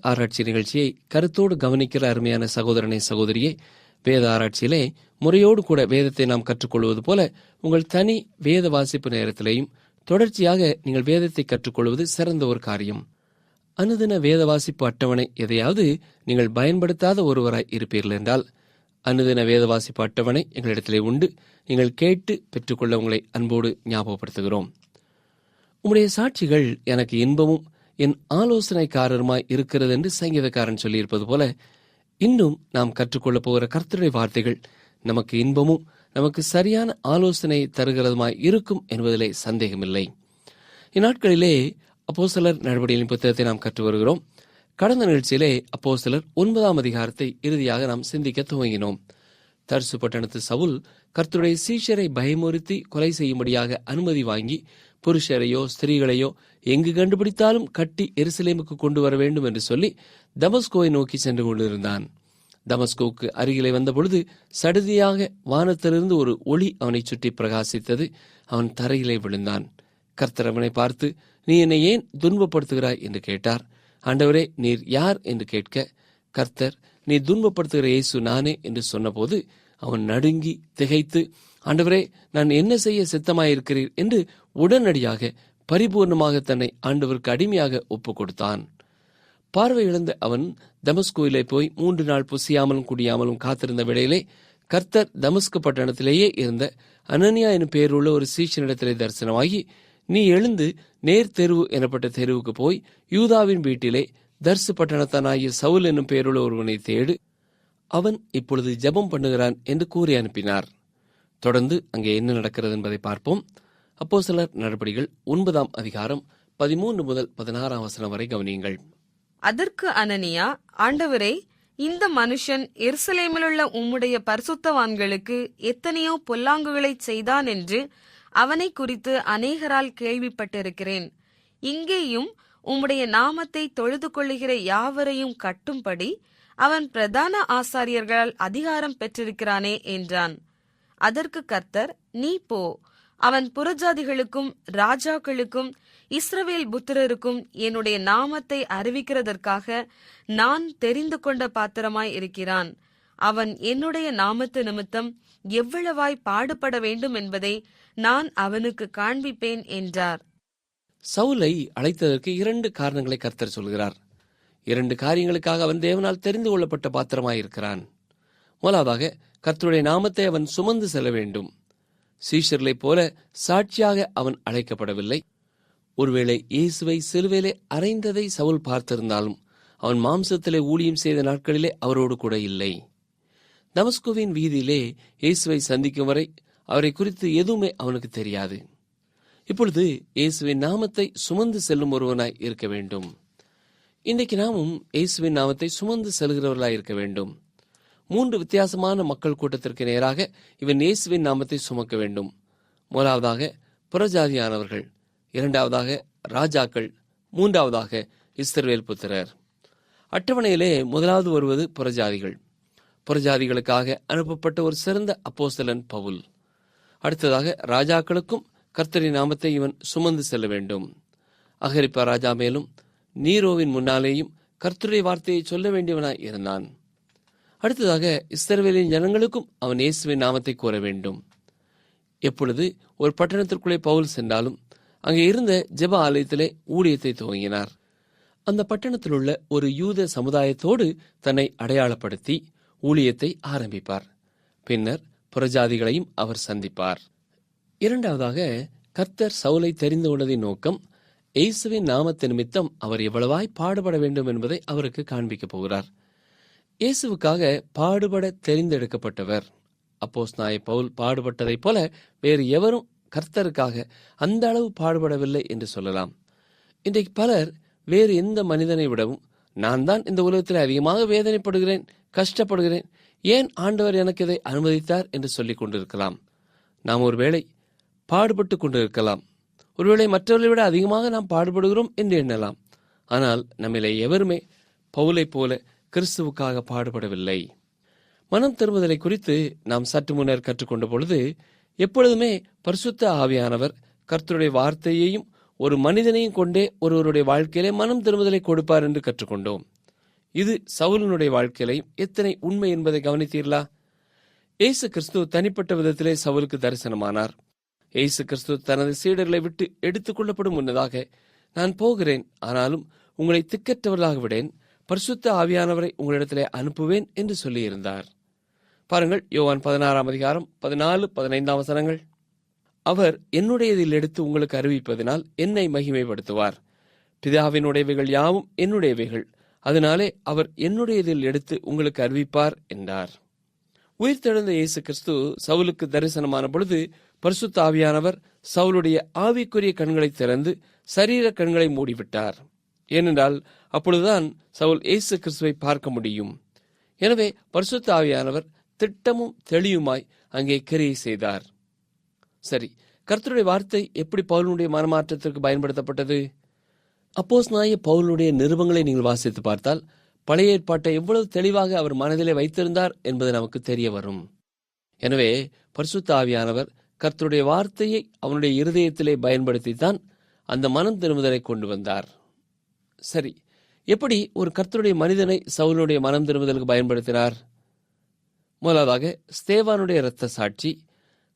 ஆராய்ச்சி நிகழ்ச்சியை கருத்தோடு கவனிக்கிற அருமையான சகோதரனை சகோதரியே, வேத ஆராய்ச்சியிலே முறையோடு கூட வேதத்தை நாம் கற்றுக்கொள்வது போல உங்கள் தனி வேத வாசிப்பு நேரத்திலேயும் தொடர்ச்சியாக நீங்கள் வேதத்தை கற்றுக்கொள்வது சிறந்த ஒரு காரியம். அனுதின வேத வாசிப்பு அட்டவணை எதையாவது நீங்கள் பயன்படுத்தாத ஒருவராய் இருப்பீர்கள் என்றால், அனுதின வேத வாசிப்பு அட்டவணை எங்களிடத்திலே உண்டு. நீங்கள் கேட்டு பெற்றுக்கொள்ள உங்களை அன்போடு ஞாபகப்படுத்துகிறோம். உம்முடைய சாட்சிகள் எனக்கு இன்பமும் என் ஆலோசனைக்காரருமாய் இருக்கிறது என்று சங்கீதக்காரன் சொல்லியிருப்பது போல, இன்னும் நாம் கற்றுக்கொள்ளப் போகிற கர்த்தருடைய வார்த்தைகள் நமக்கு இன்பமும் நமக்கு சரியான ஆலோசனை தருகிறதுமாய் இருக்கும் என்பதிலே சந்தேகமில்லை. இந்நாட்களிலே அப்போஸ்தலர் நடவடிக்கைகளின் புத்தகத்தை நாம் கற்று வருகிறோம். கடந்த நிகழ்ச்சியிலே அப்போஸ்தலர் 9ஆம் அதிகாரத்தை இறுதியாக நாம் சிந்திக்க துவங்கினோம். தர்சு பட்டணத்து சவுல் கர்த்தருடைய சீஷரை பயமுறுத்தி கொலை செய்யும்படியாக அனுமதி வாங்கி புருஷரையோ ஸ்திரீகளையோ எங்கு கண்டுபிடித்தாலும் கட்டி எருசலேமுக்கு கொண்டு வர வேண்டும் என்று சொல்லி தமஸ்கோவை நோக்கி சென்று கொண்டிருந்தான். தமஸ்கோவுக்கு அருகிலே வந்தபொழுது சடுதியாக வானத்திலிருந்து ஒரு ஒளி அவனை சுற்றி பிரகாசித்தது. அவன் தரையிலே விழுந்தான். கர்த்தர் அவனை பார்த்து, நீ என்னை ஏன் துன்பப்படுத்துகிறாய் என்று கேட்டார். ஆண்டவரே, நீர் யார் என்று கேட்க, கர்த்தர், நீ துன்பப்படுத்துகிற இயேசு நானே என்று சொன்னபோது அவன் நடுங்கி திகைத்து, ஆண்டவரே, நான் என்ன செய்ய சித்தமாயிருக்கிறீர் என்று உடனடியாக பரிபூர்ணமாக தன்னை ஆண்டவருக்கு அடிமையாக ஒப்பு கொடுத்தான். பார்வை இழந்த அவன் தமஸ்கோவிலே போய் 3 நாள் புசியாமலும் குடியாமலும் காத்திருந்த வேளையிலே கர்த்தர் தமஸ்கு பட்டணத்திலேயே இருந்த அனனியா எனும் பெயருள்ள ஒரு சீஷனிடத்திலே தரிசனமாகி, நீ எழுந்து நேர் தெருவு எனப்பட்ட தெருவுக்கு போய் யூதாவின் வீட்டிலே தர்சு பட்டணத்தானாகிய சவுல் என்னும் பெயருள்ள ஒருவனை தேடு, அவன் இப்பொழுது ஜெபம் பண்ணுகிறான் என்று கூறி அனுப்பினார். தொடர்ந்து அங்கே என்ன நடக்கிறது என்பதை பார்ப்போம். அப்போஸ்தலர் நடபடிகள் 9ஆம் அதிகாரம் 13 முதல் 16ஆம் வசனம் வரை கவனியுங்கள். அதற்கு அனனியா, ஆண்டவரே, இந்த மனுஷன் எருசலேமிலுள்ள உம்முடைய பரிசுத்தவான்களுக்கு எத்தனையோ பொல்லாங்குகளை செய்தான் என்று அவனை குறித்து அநேகரால் கேள்விப்பட்டிருக்கிறேன். இங்கேயும் உம்முடைய நாமத்தை தொழுது கொள்ளுகிற யாவரையும் கட்டும்படி அவன் பிரதான ஆசாரியர்களால் அதிகாரம் பெற்றிருக்கிறானே என்றான். அதற்கு கர்த்தர், நீ போ, அவன் புறஜாதிகளுக்கும் ராஜாக்களுக்கும் இஸ்ரவேல் புத்திரருக்கும் என்னுடைய நாமத்தை அறிவிக்கிறதற்காக நான் தெரிந்து கொண்ட பாத்திரமாய் இருக்கிறான். அவன் என்னுடைய நாமத்து நிமித்தம் எவ்வளவாய் பாடுபட வேண்டும் என்பதை நான் அவனுக்கு காண்பிப்பேன் என்றார். சவுலை அழைத்ததற்கு 2 காரணங்களை கர்த்தர் சொல்கிறார். 2 காரியங்களுக்காக அவன் தேவனால் தெரிந்து கொள்ளப்பட்ட பாத்திரமாயிருக்கிறான். முதலாவதாக, கர்த்தருடைய நாமத்தை அவன் சுமந்து செல்ல வேண்டும். சீஷர்களைப் போல சாட்சியாக அவன் அழைக்கப்படவில்லை. ஒருவேளை இயேசுவை சிலுவையிலே அறைந்ததை சவுல் பார்த்திருந்தாலும் அவன் மாம்சத்திலே ஊழியம் செய்த நாட்களிலே அவரோடு கூட இல்லை. தமஸ்கோவின் வீதியிலே இயேசுவை சந்திக்கும் வரை அவரை குறித்து எதுவுமே அவனுக்கு தெரியாது. இப்பொழுது இயேசுவின் நாமத்தை சுமந்து செல்லும் ஒருவனாய் இருக்க வேண்டும். இன்றைக்கு நாமும் இயேசுவின் நாமத்தை சுமந்து செல்கிறவர்களாய் இருக்க வேண்டும். 3 வித்தியாசமான மக்கள் கூட்டத்திற்கு நேராக இவன் இயேசுவின் நாமத்தை சுமக்க வேண்டும். முதலாவதாக புறஜாதியானவர்கள், 2வதாக ராஜாக்கள், 3வதாக இஸ்ரவேல் புத்திரர். அட்டவணையிலே முதலாவது வருவது புறஜாதிகள். புறஜாதிகளுக்காக அனுப்பப்பட்ட ஒரு சிறந்த அப்போஸ்தலன் பவுல். அடுத்ததாக ராஜாக்களுக்கும் கர்த்தரின் நாமத்தை இவன் சுமந்து செல்ல வேண்டும். அகிரிப்பா ராஜா மேலும் நீரோவின் முன்னாலேயும் கர்த்தருடைய வார்த்தையை சொல்ல வேண்டியவனாய் இருந்தான். அடுத்ததாக இஸ்ரவேலின் ஜனங்களுக்கும் அவன் இயேசுவின் நாமத்தை கூற வேண்டும். எப்பொழுது ஒரு பட்டணத்திற்குள்ளே பவுல் சென்றாலும் அங்கே இருந்த ஜெப ஆலயத்திலே ஊழியத்தை துவங்கினார். அந்த பட்டணத்தில் உள்ள ஒரு யூத சமுதாயத்தோடு தன்னை அடையாளப்படுத்தி ஊழியத்தை ஆரம்பிப்பார். பின்னர் புறஜாதிகளையும் அவர் சந்திப்பார். 2வதாக, கர்த்தர் சவுலை தெரிந்து கொண்டதின் நோக்கம் இயேசுவின் நாமத்து நிமித்தம் அவர் எவ்வளவாய் பாடுபட வேண்டும் என்பதை அவருக்கு காண்பிக்கப் போகிறார். இயேசுவுக்காக பாடுபட தெரிந்தெடுக்கப்பட்டவர். அப்போஸ்தலனாகிய பவுல் பாடுபட்டதைப் போல வேறு எவரும் கர்த்தருக்காக அந்த அளவு பாடுபடவில்லை என்று சொல்லலாம். இன்றைக்கு பலர் வேறு எந்த மனிதனை விடவும் நான் தான் இந்த உலகத்தில் அதிகமாக வேதனைப்படுகிறேன், கஷ்டப்படுகிறேன், ஏன் ஆண்டவர் எனக்கு இதை அனுமதித்தார் என்று சொல்லிக் கொண்டிருக்கலாம். நாம் ஒருவேளை பாடுபட்டு கொண்டிருக்கலாம். ஒருவேளை மற்றவர்களை விட அதிகமாக நாம் பாடுபடுகிறோம் என்று எண்ணலாம். ஆனால் நம்மிலே எவருமே பவுலை போல கிறிஸ்துவுக்காக பாடுபடவில்லை. மனம் திரும்புதலை குறித்து நாம் சற்று முன்னர் கற்றுக்கொண்ட பொழுது எப்பொழுதுமே பரிசுத்த ஆவியானவர் கர்த்தருடைய வார்த்தையையும் ஒரு மனிதனையும் கொண்டே ஒருவருடைய வாழ்க்கையிலே மனம் திரும்புதலை கொடுப்பார் என்று கற்றுக்கொண்டோம். இது சவுலினுடைய வாழ்க்கையிலையும் எத்தனை உண்மை என்பதை கவனித்தீர்களா? இயேசு கிறிஸ்து தனிப்பட்ட விதத்திலே சவுலுக்கு தரிசனமானார். இயேசு கிறிஸ்து தனது சீடர்களை விட்டு எடுத்துக் கொள்ளப்படும் முன்னதாக, நான் போகிறேன், ஆனாலும் உங்களை திக்கற்றவர்களாக விடேன், பரிசுத்த ஆவியானவரை உங்களிடத்திலே அனுப்புவேன் என்று சொல்லியிருந்தார். பாருங்கள், யோவான் 16:14-15 அவர் என்னுடையதில் எடுத்து உங்களுக்கு அறிவிப்பதனால் என்னை மகிமைப்படுத்துவார். பிதாவினுடையவைகள் யாவும் என்னுடையவைகள், அதனாலே அவர் என்னுடையதில் எடுத்து உங்களுக்கு அறிவிப்பார் என்றார். உயிர்த்தெழுந்த இயேசு கிறிஸ்து சவுலுக்கு தரிசனமான பொழுது பரிசுத்த ஆவியானவர் சவுலுடைய ஆவிக்குரிய கண்களை திறந்து சரீர கண்களை மூடிவிட்டார். ஏனென்றால் அப்பொழுதுதான் சவுல் இயேசு கிறிஸ்துவை பார்க்க முடியும். எனவே பரிசுத்த ஆவியானவர் திட்டமும் தெளிவுமாய் அங்கே கிரியை செய்தார். சரி, கர்த்தருடைய வார்த்தை எப்படி பவுலுடைய மனமாற்றத்திற்கு பயன்படுத்தப்பட்டது? அப்போஸ்தலனாகிய பவுலுடைய நிருபங்களை நீங்கள் வாசித்து பார்த்தால் பழைய ஏற்பாட்டை எவ்வளவு தெளிவாக அவர் மனதிலே வைத்திருந்தார் என்பது நமக்கு தெரிய வரும். எனவே பரிசுத்த ஆவியானவர் கர்த்தருடைய வார்த்தையை அவனுடைய இருதயத்திலே பயன்படுத்தித்தான் அந்த மனம் திரும்புதலை கொண்டு வந்தார். சரி, எப்படி ஒரு கர்த்தருடைய மனிதனை சவுலுடைய மனம் திரும்புதலுக்கு பயன்படுத்தினார்? முதலாவதாக ஸ்தேவானுடைய இரத்த சாட்சி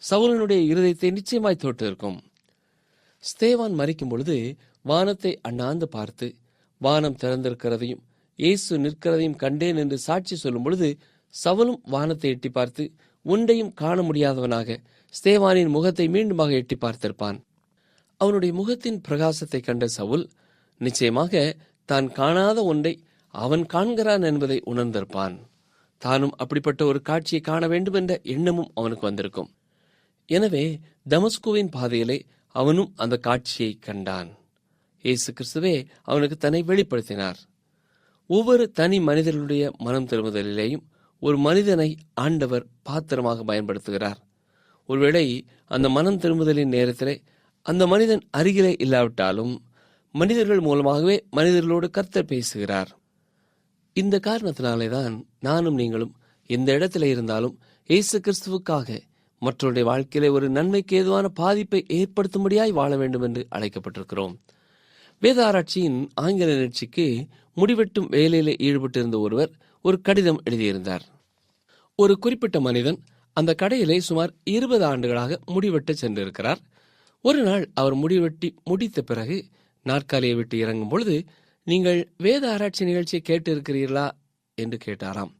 சவுலனுடைய இருதயத்தை நிச்சயமாய் தொட்டிருக்கும். ஸ்தேவான் மரிக்கும் பொழுது வானத்தை அண்ணாந்து பார்த்து வானம் திறந்திருக்கிறதையும் இயேசு நிற்கிறதையும் கண்டேன் என்று சாட்சி சொல்லும் பொழுது சவுலும் வானத்தை எட்டி பார்த்து ஒன்றையும் காண முடியாதவனாக ஸ்தேவானின் முகத்தை மீண்டுமாக எட்டி பார்த்திருப்பான். அவனுடைய முகத்தின் பிரகாசத்தை கண்ட சவுல் நிச்சயமாக தான் காணாத ஒன்றை அவன் காண்கிறான் என்பதை உணர்ந்திருப்பான். தானும் அப்படிப்பட்ட ஒரு காட்சியை காண வேண்டும் என்ற எண்ணமும் அவனுக்கு வந்திருக்கும். எனவே தமஸ்குவின் பாதையிலே அவனும் அந்த காட்சியை கண்டான். இயேசு கிறிஸ்துவே அவனுக்கு தன்னை வெளிப்படுத்தினார். ஒவ்வொரு தனி மனிதர்களுடைய மனம் திரும்புதலிலேயும் ஒரு மனிதனை ஆண்டவர் பாத்திரமாக பயன்படுத்துகிறார். ஒருவேளை அந்த மனம் திரும்புதலின் நேரத்திலே அந்த மனிதன் அருகிலே இல்லாவிட்டாலும் மனிதர்கள் மூலமாகவே மனிதர்களோடு கர்த்தர் பேசுகிறார். இந்த காரணத்தினாலே தான் நானும் நீங்களும் எந்த இடத்துல இருந்தாலும் இயேசு கிறிஸ்துவுக்காக மற்றவருடைய வாழ்க்கையிலே ஒரு நன்மைக்கு ஏதுவான பாதிப்பை ஏற்படுத்தும்படியாய் வாழ வேண்டும் என்று அழைக்கப்பட்டிருக்கிறோம். வேத ஆராய்ச்சியின் ஆங்கில நிகழ்ச்சிக்கு முடிவெட்டும் வேலையிலே ஈடுபட்டிருந்த ஒருவர் ஒரு கடிதம் எழுதியிருந்தார். ஒரு குறிப்பிட்ட மனிதன் அந்த கடையிலே சுமார் 20 ஆண்டுகளாக முடிவெட்ட சென்றிருக்கிறார். ஒரு நாள் அவர் முடிவெட்டி முடித்த பிறகு நாற்காலியை விட்டு இறங்கும் பொழுது, நீங்கள் வேத ஆராய்ச்சி நிகழ்ச்சியை கேட்டு இருக்கிறீர்களா என்று கேட்டாராம்.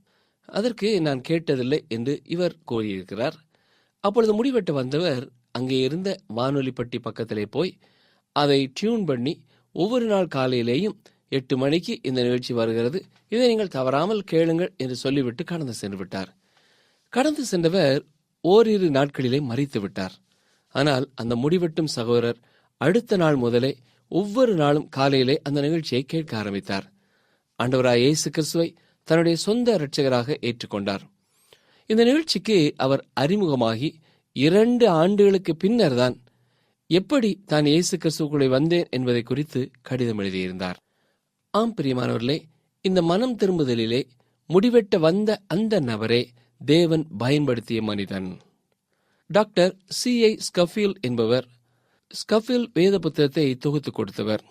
அதற்கு நான் கேட்டதில்லை என்று இவர் கூறியிருக்கிறார். அப்பொழுது முடிவெட்ட வந்தவர் அங்கே இருந்த வானொலி பெட்டி பக்கத்திலே போய் அதை டியூன் பண்ணி ஒவ்வொரு நாள் காலையிலேயும் 8 மணிக்கு இந்த நிகழ்ச்சி வருகிறது, இதை நீங்கள் தவறாமல் கேளுங்கள் என்று சொல்லிவிட்டு கடந்து சென்று விட்டார். கடந்து சென்றவர் ஓரிரு நாட்களிலே மரித்து விட்டார். ஆனால் அந்த முடிவெட்டும் சகோதரர் அடுத்த நாள் முதலே ஒவ்வொரு நாளும் காலையிலே அந்த நிகழ்ச்சியை கேட்க ஆரம்பித்தார். ஆண்டவராய் இயேசு கிறிஸ்துவை தன்னுடைய சொந்த இரட்சகராக ஏற்றுக்கொண்டார். இந்த நிகழ்ச்சிக்கு அவர் அறிமுகமாகி 2 ஆண்டுகளுக்கு பின்னர் தான் எப்படி தான் இயேசு கிறிஸ்துவுக்குள்ளே வந்தேன் என்பதை குறித்து கடிதம் எழுதியிருந்தார். ஆம் பிரியமானவர்களே, இந்த மனம் திரும்புதலிலே முடிவெட்ட வந்த அந்த நபரே தேவன் பயன்படுத்திய மனிதன். Doctor C.I. ஸ்கஃபீல்ட் என்பவர் ஸ்கஃபீல்ட் வேத புத்தகத்தை தொகுத்து கொடுத்தவர்.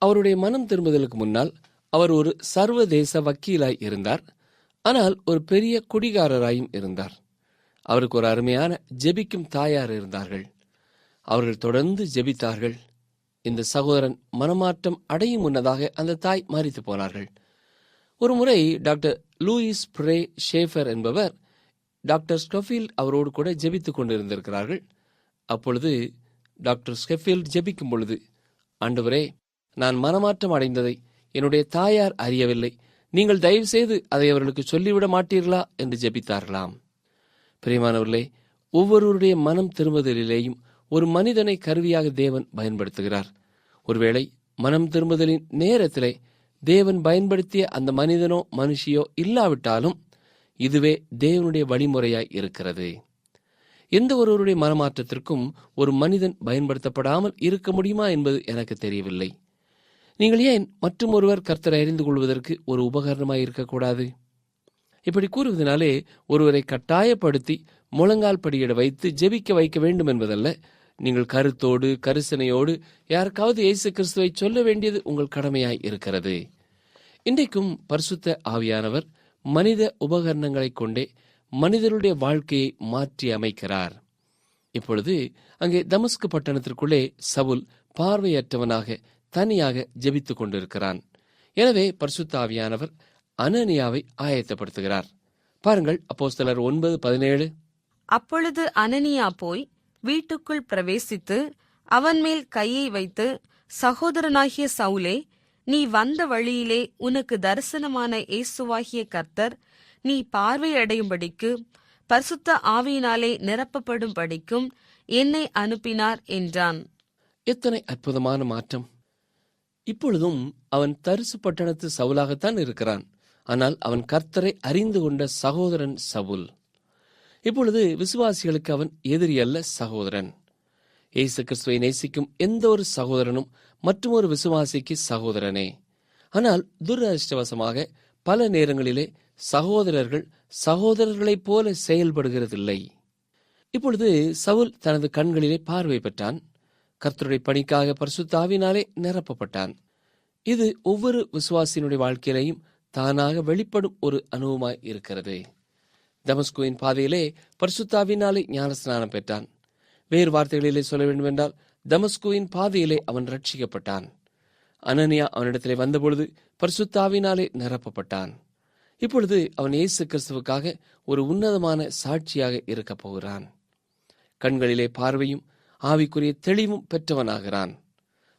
அவருடைய மனம் திரும்புதலுக்கு முன்னால் அவர் ஒரு சர்வதேச வக்கீலாய் இருந்தார். ஆனால் ஒரு பெரிய குடிகாரராயும் இருந்தார். அவருக்கு ஒரு அருமையான ஜெபிக்கும் தாயார் இருந்தார்கள். அவர்கள் தொடர்ந்து ஜெபித்தார்கள். இந்த சகோதரன் மனமாற்றம் அடையும் முன்னதாக அந்த தாய் மரித்து போனார்கள். ஒரு முறை டாக்டர் லூயிஸ் பிரே ஷேஃபர் என்பவர் டாக்டர் ஸ்கஃபீல்ட் அவரோடு கூட ஜெபித்துக் கொண்டிருந்திருக்கிறார்கள். அப்பொழுது டாக்டர் ஸ்கஃபீல்ட் ஜெபிக்கும் பொழுது, ஆண்டவரே, நான் மனமாற்றம் அடைந்ததை என்னுடைய தாயார் அறியவில்லை, நீங்கள் தயவு செய்து அதை அவர்களுக்கு சொல்லிவிட மாட்டீர்களா என்று ஜெபித்தார்களாம். பிரியமானவர்களே, ஒவ்வொருவருடைய மனம் திரும்புதலிலேயும் ஒரு மனிதனை கருவியாக தேவன் பயன்படுத்துகிறார். ஒருவேளை மனம் திரும்புதலின் நேரத்திலே தேவன் பயன்படுத்திய அந்த மனிதனோ மனுஷியோ இல்லாவிட்டாலும் இதுவே தேவனுடைய வழிமுறையாய் இருக்கிறது. எந்த ஒருவருடைய மனமாற்றத்திற்கும் ஒரு மனிதன் பயன்படுத்தப்படாமல் இருக்க முடியுமா என்பது எனக்கு தெரியவில்லை. நீங்கள் ஏன் மற்றும் ஒருவர் கர்த்தரை அறிந்து கொள்வதற்கு ஒரு உபகரணமாய் இருக்கக்கூடாது? இப்படி கூறுவதனாலே ஒருவரை கட்டாயப்படுத்தி முழங்கால் படியிட வைத்து ஜெபிக்க வைக்க வேண்டும் என்பதல்ல. நீங்கள் கருத்தோடு கரிசனையோடு யாருக்காவது இயேசு கிறிஸ்துவை சொல்ல வேண்டியது உங்கள் கடமையாய் இருக்கிறது. இன்றைக்கும் பரிசுத்த ஆவியானவர் மனித உபகரணங்களைக் கொண்டே மனிதருடைய வாழ்க்கையை மாற்றி அமைக்கிறார். இப்பொழுது அங்கே தமஸ்கு பட்டணத்திற்குள்ளே சவுல் பார்வையற்றவனாக தனியாக ஜெபித்துக் கொண்டிருக்கிறான். எனவே பரிசுத்த ஆவியானவர் அனனியாவை ஆயத்தப்படுத்துகிறார். பாருங்கள், அப்போஸ்தலர் 9:17. அப்பொழுது அனனியா போய் வீட்டுக்குள் பிரவேசித்து அவன் மேல் கையை வைத்து, சகோதரனாகிய சவுலே, நீ வந்த வழியிலே உனக்கு தரிசனமான இயேசுவாகிய கர்த்தர் நீ பார்வையடையும்படிக்கு பரிசுத்த ஆவியினாலே நிரப்பப்படும்படிக்கும் என்னை அனுப்பினார் என்றான். எத்தனை அற்புதமான மாற்றம்! இப்பொழுதும் அவன் தரிசு பட்டணத்து சவுலாகத்தான் இருக்கிறான். ஆனால் அவன் கர்த்தரை அறிந்து கொண்ட சகோதரன் சவுல். இப்பொழுது விசுவாசிகளுக்கு அவன் எதிரி அல்ல, சகோதரன். இயேசு கிறிஸ்துவை நேசிக்கும் எந்த ஒரு சகோதரனும் மற்றும் ஒரு விசுவாசிக்கு சகோதரனே. ஆனால் துரதிர்ஷ்டவசமாக பல நேரங்களிலே சகோதரர்கள் சகோதரர்களைப் போல செயல்படுகிறதில்லை. இப்பொழுது சவுல் தனது கண்களிலே பார்வை பெற்றான். கர்த்தருடைய பணிக்காக பரிசுத்த ஆவியினாலே நிரப்பப்பட்டான். இது ஒவ்வொரு விசுவாசியினுடைய வாழ்க்கையிலையும் தானாக வெளிப்படும் ஒரு அனுபவமாய் இருக்கிறது. தமஸ்குவின் பாதையிலே பரிசுத்த ஆவியினாலே ஞானஸ்நானம் பெற்றான். வேறு வார்த்தைகளிலே சொல்ல வேண்டுமென்றால், தமஸ்குவின் பாதையிலே அவன் ரட்சிக்கப்பட்டான். அனனியா அவனிடத்திலே வந்தபொழுது பரிசுத்த ஆவியினாலே நிரப்பப்பட்டான். இப்பொழுது அவன் இயேசு கிறிஸ்துவுக்காக ஒரு உன்னதமான சாட்சியாக இருக்கப் போகிறான். கண்களிலே பார்வையும் ஆவிக்குரிய தெளிவும் பெற்றவனாகிறான்.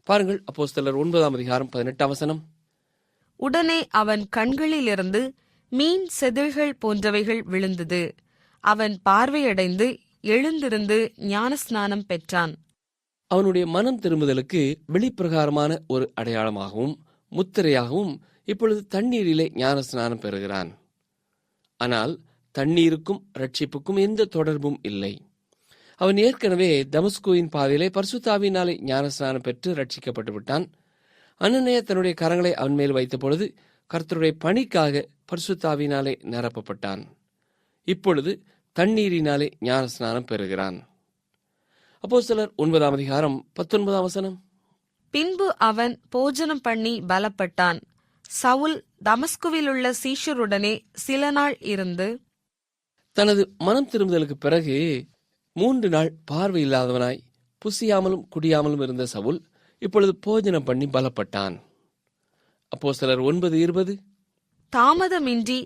பாருங்கள், அப்போஸ்தலர் 9:18. உடனே அவன் கண்களிலிருந்து மீன் செதில்கள் போன்றவைகள் விழுந்தது. அவன் பார்வையடைந்து எழுந்திருந்து ஞானஸ்நானம் பெற்றான். அவனுடைய மனம் திரும்புதலுக்கு வெளிப்பிரகாரமான ஒரு அடையாளமாகவும் முத்திரையாகவும் இப்பொழுது தண்ணீரிலே ஞானஸ்நானம் பெறுகிறான். ஆனால் தண்ணீருக்கும் ரட்சிப்புக்கும் எந்த தொடர்பும் இல்லை. அவன் ஏற்கனவே தமஸ்குவின் பாதையிலே பரிசுத்த ஆவியினாலே ஞானஸ்நானம் பெற்று ரட்சிக்கப்பட்டு விட்டான். அனனியா தன்னுடைய கரங்களை அவன் மேல் வைத்த பொழுது கர்த்தருடைய பணிக்காக பரிசுத்த ஆவியினாலே நிரப்பப்பட்டான். இப்பொழுது தண்ணீரினாலே ஞானஸ்நானம் பெறுகிறான். அப்போஸ்தலர் 9:19. பின்பு அவன் போஜனம் பண்ணி பலப்பட்டான். சவுல் தமஸ்குவிலுள்ள சீஷருடனே சில நாள் இருந்து தனது மனம் திரும்புதலுக்கு பிறகு 3 நாள் பார்வை இல்லாதவனாய் புசியாமலும் குடியாமலும் இருந்த சவுல் இப்பொழுது போஜனம் பண்ணி பலப்பட்டான். அப்போஸ்தலர் 9:20. தாமதமின்றி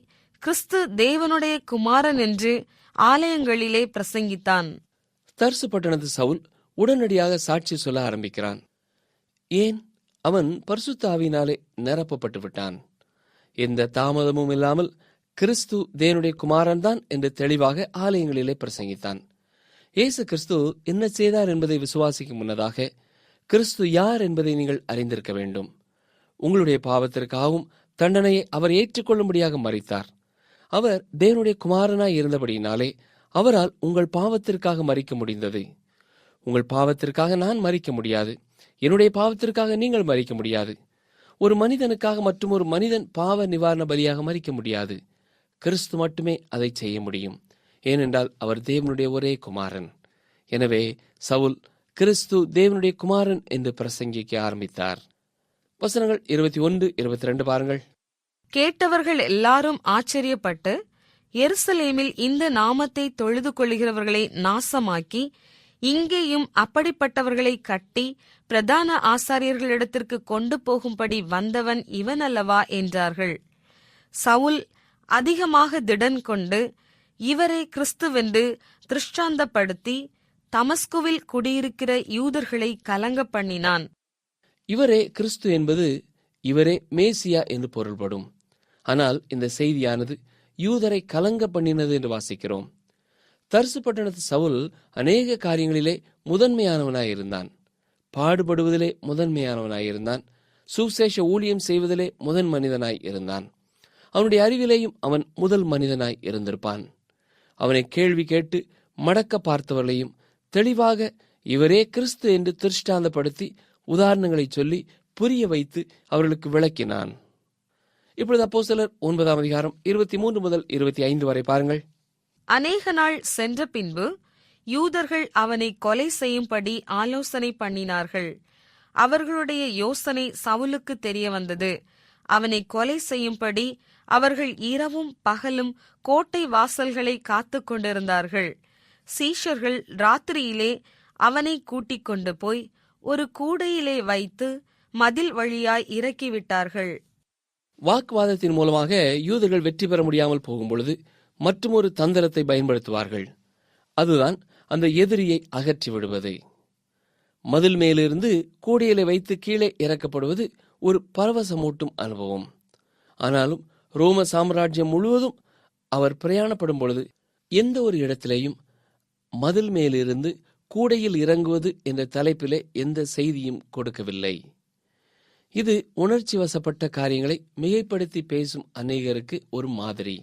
கிறிஸ்து தேவனுடைய குமாரன் என்று ஆலயங்களிலே பிரசங்கித்தான். தர்சு பட்டணத்து சவுல் உடனடியாக சாட்சி சொல்ல ஆரம்பிக்கிறான். ஏன்? அவன் பரிசுத்த ஆவியினாலே நிரப்பப்பட்டு விட்டான். எந்த தாமதமும் இல்லாமல் கிறிஸ்து தேவனுடைய குமாரன் தான் என்று தெளிவாக ஆலயங்களிலே பிரசங்கித்தான். இயேசு கிறிஸ்து என்ன செய்தார் என்பதை விசுவாசிக்கும் முன்னதாக கிறிஸ்து யார் என்பதை நீங்கள் அறிந்திருக்க வேண்டும். உங்களுடைய பாவத்திற்காகவும் தண்டனையை அவர் ஏற்றுக்கொள்ளும்படியாக மரித்தார். அவர் தேவனுடைய குமாரனாய் இருந்தபடியினாலே அவரால் உங்கள் பாவத்திற்காக மரிக்க முடிந்தது. உங்கள் பாவத்திற்காக நான் மரிக்க முடியாது. என்னுடைய பாவத்திற்காக நீங்கள் மரிக்க முடியாது. ஒரு மனிதனுக்காக மற்றும் ஒரு மனிதன் பாவ நிவாரண பலியாக மரிக்க முடியாது. கிறிஸ்து மட்டுமே அதை செய்ய முடியும். ஏனென்றால் அவர் தேவனுடைய ஒரே குமாரன். எனவே சவுல் கிறிஸ்து தேவனுடைய குமாரன் என்று பிரசங்கிக்க ஆரம்பித்தார். வசனங்கள் 21-22 பாருங்கள். கேட்டவர்கள் எல்லாரும் ஆச்சரியப்பட்டு, எருசலேமில் இந்த நாமத்தை தொழுது கொள்கிறவர்களை நாசமாக்கி இங்கேயும் அப்படிப்பட்டவர்களை கட்டி பிரதான ஆசாரியர்களிடத்திற்கு கொண்டு போகும்படி வந்தவன் இவன் அல்லவா என்றார்கள். சவுல் அதிகமாக திடன் கொண்டு இவரை கிறிஸ்துவென்று திருஷ்டாந்தப்படுத்தி தமஸ்குவில் குடியிருக்கிற யூதர்களை கலங்க பண்ணினான். இவரே கிறிஸ்து என்பது இவரே மேசியா என்று பொருள்படும். ஆனால் இந்த செய்தியானது யூதரை கலங்க பண்ணினது என்று வாசிக்கிறோம். தர்சு பட்டணத்து சவுல் அநேக காரியங்களிலே முதன்மையானவனாயிருந்தான். பாடுபடுவதிலே முதன்மையானவனாயிருந்தான். சுவிசேஷ ஊழியம் செய்வதிலே முதன் மனிதனாய் இருந்தான். அவனுடைய அறிவிலேயும் அவன் முதல் மனிதனாய் இருந்திருப்பான். அவனை கேள்வி கேட்டு மடக்க பார்த்தவர்களையும் தெளிவாக இவரே கிறிஸ்து என்று திருஷ்டாந்தப்படுத்தி உதாரணங்களை சொல்லி புரிய வைத்து அவர்களுக்கு விளக்கினான். இப்பொழுது அப்போஸ்தலர் 9:23-25 வரை பாருங்கள். அநேக நாள் சென்ற பின்பு யூதர்கள் அவனை கொலை செய்யும்படி ஆலோசனை பண்ணினார்கள். அவர்களுடைய யோசனை சவுலுக்கு தெரிய வந்தது. அவனை கொலை செய்யும்படி அவர்கள் இரவும் பகலும் கோட்டை வாசல்களை காத்து கொண்டிருந்தார்கள். சீஷர்கள் ராத்திரியிலே அவனை கூட்டிக் கொண்டு போய் ஒரு கூடையிலே வைத்து மதில் வழியாய் இறக்கிவிட்டார்கள். வாக்குவாதத்தின் மூலமாக யூதர்கள் வெற்றி பெற முடியாமல் போகும்பொழுது மற்றுமொரு தந்திரத்தை பயன்படுத்துவார்கள். அதுதான் அந்த எதிரியை அகற்றி விடுவது. மதில் மேலிருந்து கூடையிலே வைத்து கீழே இறக்கப்படுவது ஒரு பரவசமூட்டும் அனுபவம். ஆனாலும் ரோம சாம்ராஜ்யம் முழுவதும் அவர் பிரயாணப்படும் பொழுது எந்த ஒரு இடத்திலேயும் மதில் மேலிருந்து கூடையில் இறங்குவது என்ற தலைப்பிலே எந்த செய்தியும் கொடுக்கவில்லை. இது உணர்ச்சி வசப்பட்ட காரியங்களை மிகைப்படுத்தி பேசும் அநேகருக்கு ஒரு மாதிரி.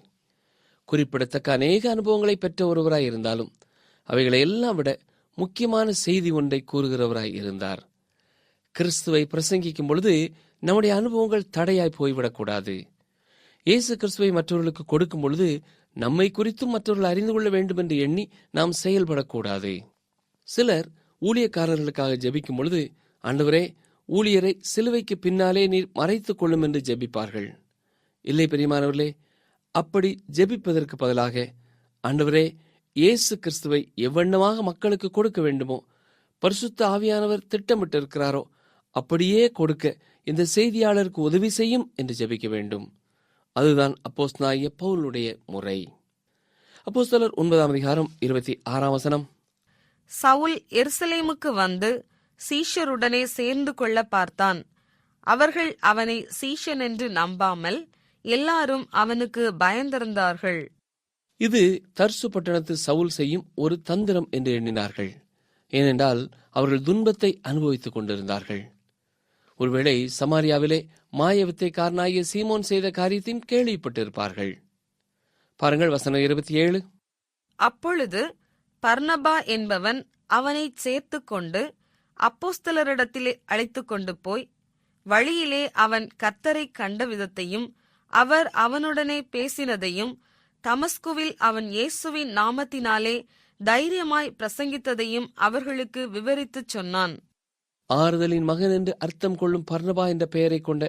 குறிப்பிடத்தக்க அநேக அனுபவங்களை பெற்ற ஒருவராய் இருந்தாலும் அவைகளை எல்லாம் விட முக்கியமான செய்தி ஒன்றை கூறுகிறவராய் இருந்தார். கிறிஸ்துவை பிரசங்கிக்கும் பொழுது நம்முடைய அனுபவங்கள் தடையாய் போய்விடக்கூடாது. இயேசு கிறிஸ்துவை மற்றவர்களுக்கு கொடுக்கும் பொழுது நம்மை குறித்தும் மற்றவர்கள் அறிந்து கொள்ள வேண்டும் என்று எண்ணி நாம் செயல்படக்கூடாது. சிலர் ஊழியக்காரர்களுக்காக ஜெபிக்கும் பொழுது, ஆண்டவரே, ஊழியரை சிலுவைக்கு பின்னாலே நீர் மறைத்துக் கொள்ளும் என்று ஜெபிப்பார்கள். இல்லை பிரியமானவர்களே, அப்படி ஜெபிப்பதற்கு பதிலாக, ஆண்டவரே, இயேசு கிறிஸ்துவை எவ்வண்ணமாக மக்களுக்கு கொடுக்க வேண்டுமோ, பரிசுத்த ஆவியானவர் திட்டமிட்டிருக்கிறாரோ அப்படியே கொடுக்க இந்த செய்தியாளருக்கு உதவி செய்யும் என்று ஜெபிக்க வேண்டும். அதுதான் அப்போஸ்தலனாகிய பவுலுடைய முறை. அப்போஸ்தலர் 9:26 சவுல் எருசலேமுக்கு வந்து சீஷருடனே சேர்ந்து கொள்ள பார்த்தான். அவர்கள் அவனை சீஷன் என்று நம்பாமல் எல்லாரும் அவனுக்கு பயந்திருந்தார்கள். இது தர்சு பட்டணத்து சவுல் செய்யும் ஒரு தந்திரம் என்று எண்ணினார்கள். ஏனென்றால் அவர்கள் துன்பத்தை அனுபவித்துக் கொண்டிருந்தார்கள். ஒருவேளை சமாரியாவிலே மாயவித்தைக்காரனாகிய சீமோன் செய்த காரியத்தையும் கேள்விப்பட்டிருப்பார்கள். பாருங்கள், வசனம் 27. அப்பொழுது பர்னபா என்பவன் அவனை சேர்த்து கொண்டு அப்போஸ்தலரிடத்திலே அழைத்து கொண்டு போய், வழியிலே அவன் கர்த்தரை கண்ட விதத்தையும் அவர் அவனுடனே பேசினதையும் தமஸ்குவில் அவன் இயேசுவின் நாமத்தினாலே தைரியமாய் பிரசங்கித்ததையும் அவர்களுக்கு விவரித்துச் சொன்னான். ஆறுதலின் மகன் என்று அர்த்தம் கொள்ளும் பர்னபா என்ற பெயரை கொண்ட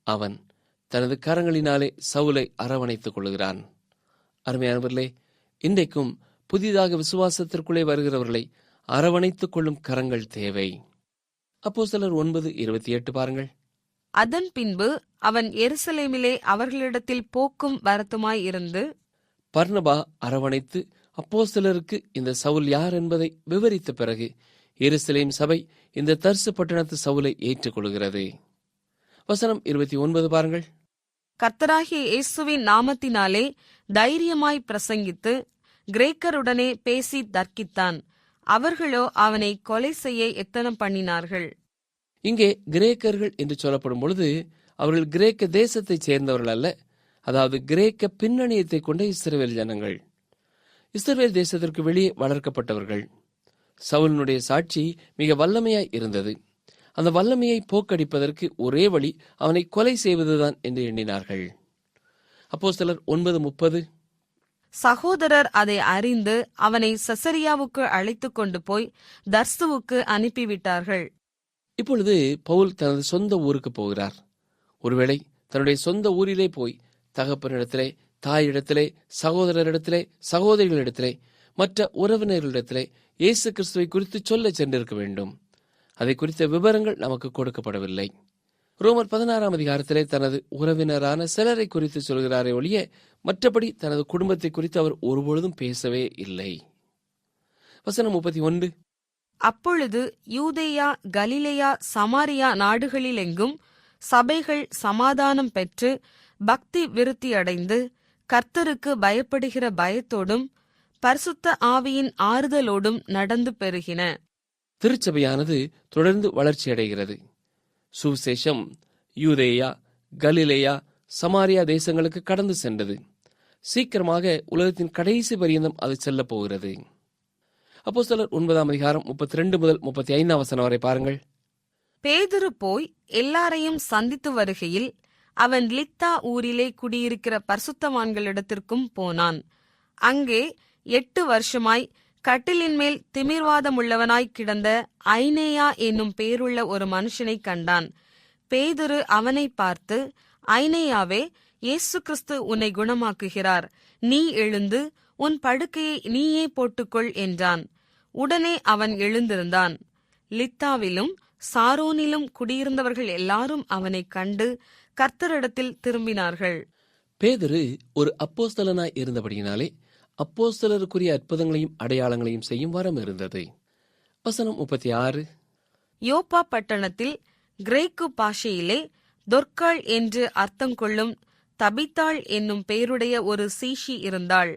அவன் தனது கரங்களினாலே சவுலை அரவணைத்துக் கொள்கிறான். அருமையானவர்களே, இன்றைக்கும் புதிதாக விசுவாசத்திற்குள்ளே வருகிறவர்களை அரவணைத்துக் கொள்ளும் கரங்கள் தேவை. அப்போஸ்தலர் 9:28 பாருங்கள். அதன் பின்பு அவன் எருசலேமிலே அவர்களிடத்தில் போக்கும் வரத்துமாய் இருந்து பர்னபா அரவணைத்து அப்போஸ்தலருக்கு இந்த சவுல் யார் என்பதை விவரித்த பிறகு எருசலேம் சபை இந்த தர்சு பட்டணத்து சவுலை ஏற்றுக்கொள்கிறது. வசனம் 29 பாருங்கள். கர்த்தராகிய இயேசுவின் நாமத்தினாலே தைரியமாய் பிரசங்கித்து கிரேக்கருடனே பேசி தர்க்கித்தான். அவர்களோ அவனை கொலை செய்ய எத்தனம் பண்ணினார்கள். இங்கே கிரேக்கர்கள் என்று சொல்லப்படும் பொழுது அவர்கள் கிரேக்க தேசத்தைச் சேர்ந்தவர்கள் அல்ல, அதாவது கிரேக்க பின்னணியத்தை கொண்ட இஸ்ரவேல் ஜனங்கள். இஸ்ரவேல் தேசத்திற்கு வெளியே வளர்க்கப்பட்டவர்கள். சவுலினுடைய சாட்சி மிக வல்லமையாய் இருந்தது. அந்த வல்லமையை போக்கடிப்பதற்கு ஒரே வழி அவனை கொலை செய்வதுதான் என்று எண்ணினார்கள். அப்போஸ்தலர் 9:30. சகோதரர் அதை அறிந்து அவனை செசரியாவுக்கு அழைத்து கொண்டு போய் தர்சுவுக்கு அனுப்பிவிட்டார்கள். இப்பொழுது பவுல் தனது சொந்த ஊருக்கு போகிறார். ஒருவேளை தன்னுடைய சொந்த ஊரிலே போய் தகப்பனிடத்திலே, தாயிடத்திலே, சகோதரரிடத்திலே, சகோதரிகளிடத்திலே, மற்ற உறவினர்களிடத்திலே இயேசு கிறிஸ்துவை குறித்து சொல்ல சென்றிருக்க வேண்டும். அதை குறித்த விவரங்கள் நமக்கு கொடுக்கப்படவில்லை. ரோமர் 16 தனது உறவினரான சிலரை குறித்து சொல்கிறாரே ஒழிய மற்றபடி தனது குடும்பத்தை குறித்து அவர் ஒருபொழுதும் பேசவே இல்லை. வசனம் 31. அப்பொழுது யூதேயா, கலிலேயா, சமாரியா நாடுகளிலெங்கும் சபைகள் சமாதானம் பெற்று பக்தி விருத்தியடைந்து கர்த்தருக்கு பயப்படுகிற பயத்தோடும் பரிசுத்த ஆவியின் ஆறுதலோடும் நடந்து பெருகின. திருச்சபையானது தொடர்ந்து வளர்ச்சியடைகிறது. சுவிசேஷம் யூதேயா, கலிலேயா, சமாரியா தேசங்களுக்கு கடந்து சென்றது. சீக்கிரமாக உலகத்தின் கடைசி பரியந்தம் அது செல்ல போகிறது. அப்போஸ்தலர் 9:32-35 வரை பாருங்கள். பேதுரு போய் எல்லாரையும் சந்தித்து வருகையில் அவன் லித்தா ஊரிலே குடியிருக்கிற பரிசுத்தவான்களிடத்திற்கும் போனான். அங்கே 8 வருஷமாய் கட்டிலின் மேல் திமிர்வாதமுள்ளவனாய் கிடந்த ஐனேயா என்னும் பேருள்ள ஒரு மனுஷனை கண்டான். பேதுரு அவனை பார்த்து, ஐனேயாவே, இயேசு கிறிஸ்து உன்னை குணமாக்குகிறார். நீ எழுந்து உன் படுக்கையை நீயே போட்டுக்கொள் என்றான். உடனே அவன் எழுந்திருந்தான். லித்தாவிலும் சாரோனிலும் குடியிருந்தவர்கள் எல்லாரும் அவனை கண்டு கர்த்தரிடத்தில் திரும்பினார்கள். பேதுரு ஒரு அப்போஸ்தலனாய் இருந்தபடியினாலே அப்போஸ்தலருக்குரிய அற்புதங்களையும் அடையாளங்களையும் செய்யும் வரம் இருந்தது. வசனம் 36. யோப்பா பட்டணத்தில் கிரேக்கு பாஷையிலே தொர்க்காள் என்று அர்த்தம் கொள்ளும் தபித்தாள் என்னும் பெயருடைய ஒரு சீஷி இருந்தாள்.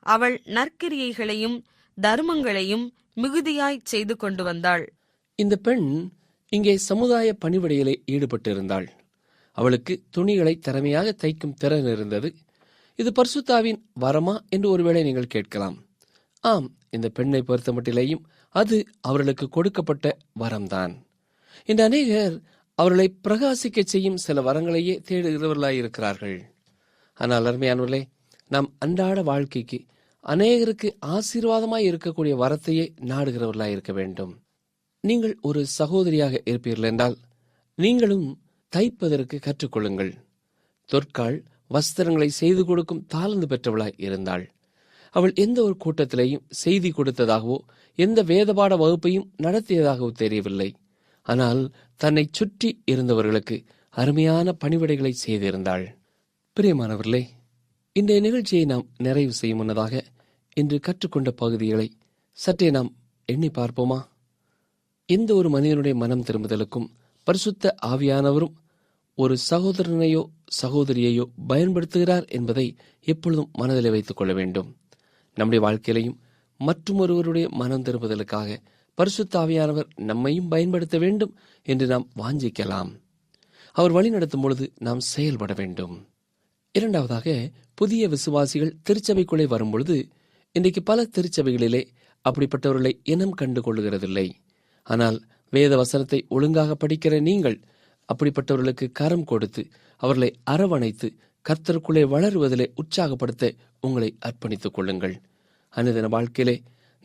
அவள் நற்கிரியைகளையும் தர்மங்களையும் மிகுதியாய் செய்து கொண்டு வந்தாள். இந்த பெண் இங்கே சமுதாய பணிவிடையிலே ஈடுபட்டிருந்தாள். அவளுக்கு துணிகளை திறமையாக தைக்கும் திறன் இருந்தது. இது பரிசுத்தாவின் வரமா என்று ஒருவேளை நீங்கள் கேட்கலாம். ஆம், இந்த பெண்ணை பொறுத்தமட்டிலேயும் அது அவர்களுக்கு கொடுக்கப்பட்ட வரம்தான். இந்த அநேகர் அவர்களை பிரகாசிக்க செய்யும் சில வரங்களையே தேடுகிறவர்களாயிருக்கிறார்கள். ஆனால் அருமையானவர்களே, நாம் அன்றாட வாழ்க்கைக்கு அநேகருக்கு ஆசீர்வாதமாய் இருக்கக்கூடிய வரத்தையே நாடுகிறவர்களாயிருக்க வேண்டும். நீங்கள் ஒரு சகோதரியாக இருப்பீர்கள் என்றால் நீங்களும் தைப்பதற்கு கற்றுக்கொள்ளுங்கள். தொற்காள் வஸ்திரங்களை செய்து கொடுக்கும் தாளந்து பெற்றவளாய் இருந்தாள். அவள் எந்த ஒரு கூட்டத்திலேயும் செய்தி கொடுத்ததாகவோ எந்த வேதபாட வகுப்பையும் நடத்தியதாகவோ தெரியவில்லை. ஆனால் தன்னை சுற்றி இருந்தவர்களுக்கு அருமையான பணிவிடைகளை செய்திருந்தாள். பிரியமானவர்களே, இன்றைய நிகழ்ச்சியை நாம் நிறைவு செய்யும் முன்னதாக இன்று கற்றுக்கொண்ட பகுதிகளை சற்றே நாம் எண்ணி பார்ப்போமா? எந்த ஒரு மனிதனுடைய மனம் திரும்புதலுக்கும் பரிசுத்த ஆவியானவரும் ஒரு சகோதரனையோ சகோதரியையோ பயன்படுத்துகிறார் என்பதை எப்பொழுதும் மனதில் வைத்துக் கொள்ள வேண்டும். நம்முடைய வாழ்க்கையிலையும் மற்றொருவருடைய மனம் திரும்புதலுக்காக பரிசுத்த ஆவியானவர் நம்மையும் பயன்படுத்த வேண்டும் என்று நாம் வாஞ்சிக்கலாம். அவர் வழி நடத்தும் பொழுது நாம் செயல்பட வேண்டும். இரண்டாவதாக, புதிய விசுவாசிகள் திருச்சபைக்குள்ளே வரும்பொழுது இன்றைக்கு பல திருச்சபைகளிலே அப்படிப்பட்டவர்களை இனம் கண்டு கொள்ளுகிறதில்லை. ஆனால் வேத வசனத்தை ஒழுங்காக படிக்கிற நீங்கள் அப்படிப்பட்டவர்களுக்கு கரம் கொடுத்து அவர்களை அரவணைத்து கர்த்தருக்குள்ளே வளருவதிலே உற்சாகப்படுத்த உங்களை அர்ப்பணித்துக் கொள்ளுங்கள். அனுதின வாழ்க்கையிலே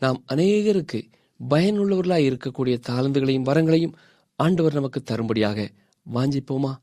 நாம் அநேகருக்கு பயனுள்ளவர்களாய் இருக்கக்கூடிய தாளந்துகளையும் வரங்களையும் ஆண்டவர் நமக்கு தரும்படியாக வாஞ்சிப்போமா?